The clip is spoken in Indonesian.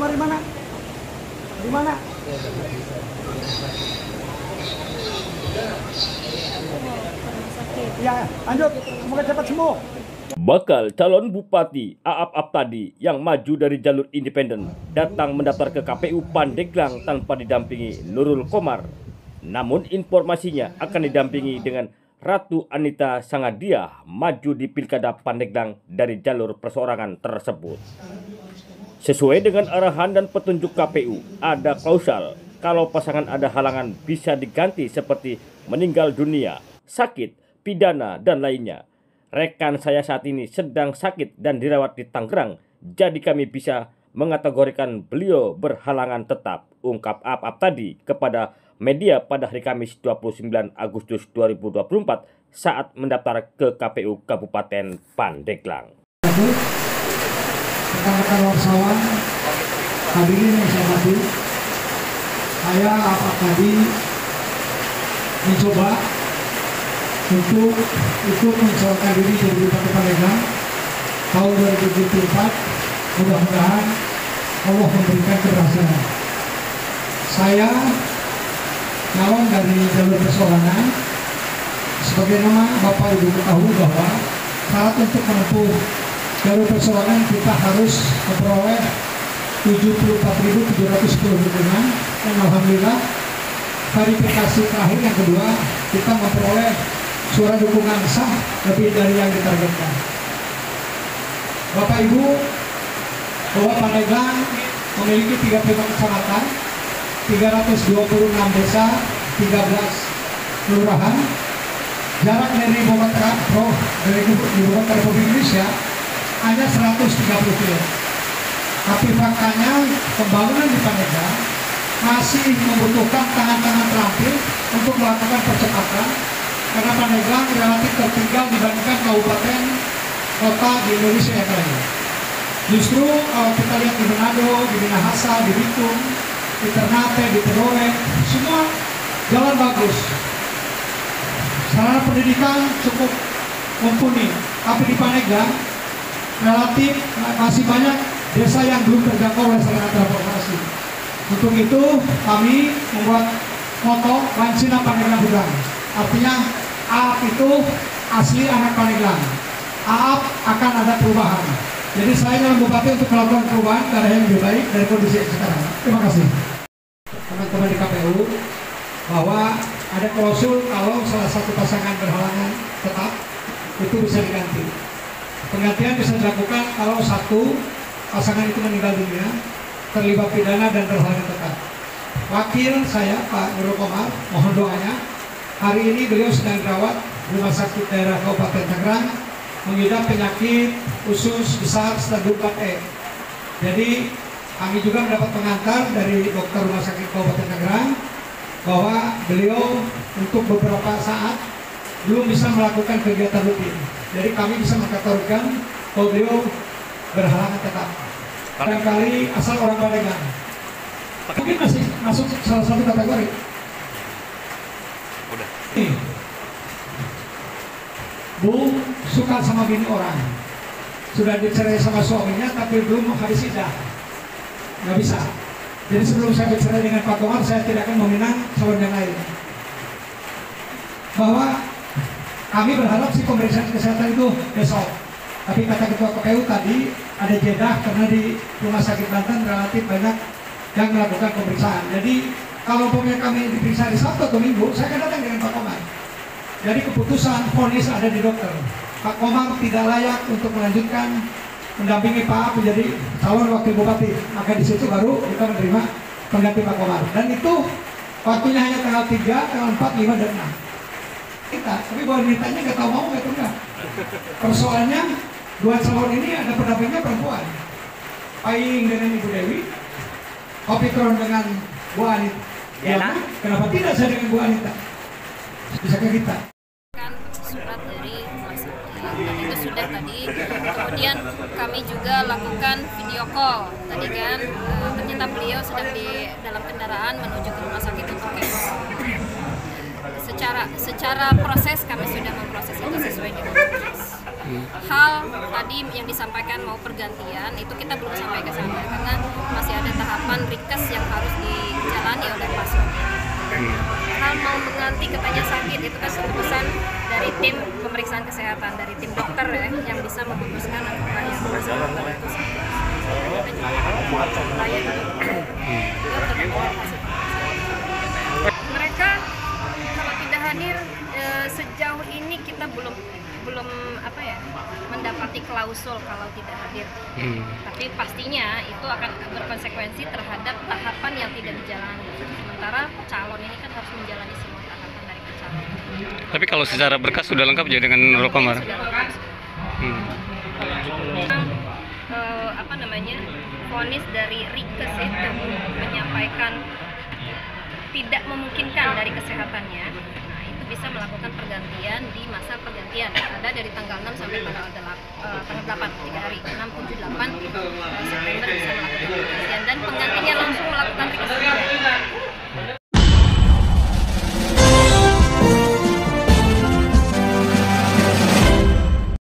Komar di mana? Di mana? Ya, lanjut. Semoga cepat sembuh. Bakal calon Bupati Aap Aptadi yang maju dari jalur independen datang mendaftar ke KPU Pandeglang tanpa didampingi Nurul Komar. Namun informasinya akan didampingi dengan Ratu Anita Sangadiah maju di Pilkada Pandeglang dari jalur perseorangan tersebut. Sesuai dengan arahan dan petunjuk KPU, ada klausal kalau pasangan ada halangan bisa diganti seperti meninggal dunia, sakit, pidana, dan lainnya. Rekan saya saat ini sedang sakit dan dirawat di Tangerang, jadi kami bisa mengategorikan beliau berhalangan tetap, ungkap Aap Aptadi kepada media pada hari Kamis 29 Agustus 2024 saat mendaftar ke KPU Kabupaten Pandeglang. Rekan-rekan wartawan, hadirin yang saya hormati, saya Aap Aptadi mencoba untuk ikut mencalonkan diri jadi Bupati Pandeglang tahun 2024. Mudah-mudahan Allah memberikan keberhasilan. Saya calon dari jalur perseorangan. Sebagaimana Bapak Ibu ketahui bahwa syarat untuk menempuh jalur perseorangan kita harus memperoleh 74.710 dukungan, dan alhamdulillah verifikasi terakhir yang kedua kita memperoleh suara dukungan sah lebih dari yang ditargetkan. Bapak Ibu, bahwa Pandeglang memiliki 35 kecamatan, 326 desa, 13 kelurahan. Jarak dari ibu kota Republik Indonesia hanya 130 km. Tapi faktanya pembangunan di Pandeglang masih membutuhkan tangan-tangan terampil untuk melakukan percepatan, karena Pandeglang relatif tertinggal dibandingkan kabupaten kota di Indonesia yang lain. Justru kalau kita lihat di Manado, di Minahasa, di Bitung, di Ternate, di Tidore, semua jalan bagus. Sarana pendidikan cukup mumpuni, tapi di Pandeglang relatif masih banyak desa yang belum terjangkau oleh sarana transportasi. Untuk itu kami membuat moto Wansina Pandeglang Budang. Artinya Aap itu asli anak Pandeglang. Aap akan ada perubahan. Jadi saya dalam Bupati untuk melakukan perubahan ke arah yang lebih baik dari kondisi sekarang. Terima kasih teman-teman di KPU, bahwa ada klausul kalau salah satu pasangan berhalangan tetap itu bisa diganti. Penggantian bisa dilakukan kalau satu pasangan itu meninggal dunia, terlibat pidana, dan berhalangan tetap. Wakil saya Pak Nurul Komar, mohon doanya. Hari ini beliau sedang dirawat Rumah Sakit Daerah Kabupaten Tangerang mengidap penyakit usus besar stadium 4E. Jadi kami juga mendapat pengantar dari dokter Rumah Sakit Kabupaten Tangerang bahwa beliau untuk beberapa saat belum bisa melakukan kegiatan rutin. Jadi kami bisa mengkategorikan bahwa beliau berhalangan tetap. Barangkali asal orang Pandeglang. Mungkin masih masuk salah satu kategori. Udah. Bu suka sama bini orang, sudah dicerai sama suaminya tapi belum habis iddah, nggak bisa. Jadi sebelum saya bercerai dengan Pak Komar, saya tidak akan meminang calon yang lain. Bahwa kami berharap si pemeriksaan kesehatan itu besok. Tapi kata Ketua KPU tadi ada jeda karena di Rumah Sakit Banten relatif banyak yang melakukan pemeriksaan. Jadi kalau kami diperiksa di Sabtu atau Minggu, saya akan datang dengan Pak Komar. Jadi keputusan vonis ada di dokter. Pak Komar tidak layak untuk melanjutkan mendampingi Pak Aap menjadi calon wakil bupati. Maka di situ baru kita menerima pengganti Pak Komar. Dan itu waktunya hanya tanggal 3, tanggal 4, 5, dan 6. Tapi bahwa ditanya nggak tahu mau nggak tahu nggak. Persoalannya dua calon ini ada pendampingnya perempuan. Paing dengan Ibu Dewi, Opikron dengan Bu Anita. Ya, kenapa tidak saya dengan Bu Anita? Bisa ke kita. Kan surat dari Mas itu sudah tadi. Kemudian kami juga lakukan video call. Tadi kan ternyata beliau sedang di dalam kendaraan menuju ke rumah sakit untuk kemo. Secara proses kami sudah memproses itu sesuai dengan proses. Hal tadi yang disampaikan mau pergantian itu kita belum sampai ke sana karena masih ada mau mengganti katanya sakit, itu kan keputusan dari tim pemeriksaan kesehatan, dari tim dokter ya, yang bisa memutuskan apakah yang bersangkutan itu sakit. Kita juga layak mereka kalau tidak hadir sejauh ini kita belum mendapati klausul kalau tidak hadir. Tapi pastinya itu akan berkonsekuensi terhadap tahapan yang tidak dijalani. Sementara calon ini kan harus menjalani semua tahapan dari pencalonan. Tapi kalau secara berkas sudah lengkap ya dengan Nurul Komar? Sudah lengkap. Vonis dari Rikes itu menyampaikan tidak memungkinkan dari kesehatannya. Nah, itu bisa melakukan pergantian di masa pergantian. Ada dari tanggal 6 sampai tanggal 8, 3 hari. 6, 7, 8 September bisa melakukan pergantian. Dan penggantinya langsung melakukan Rikes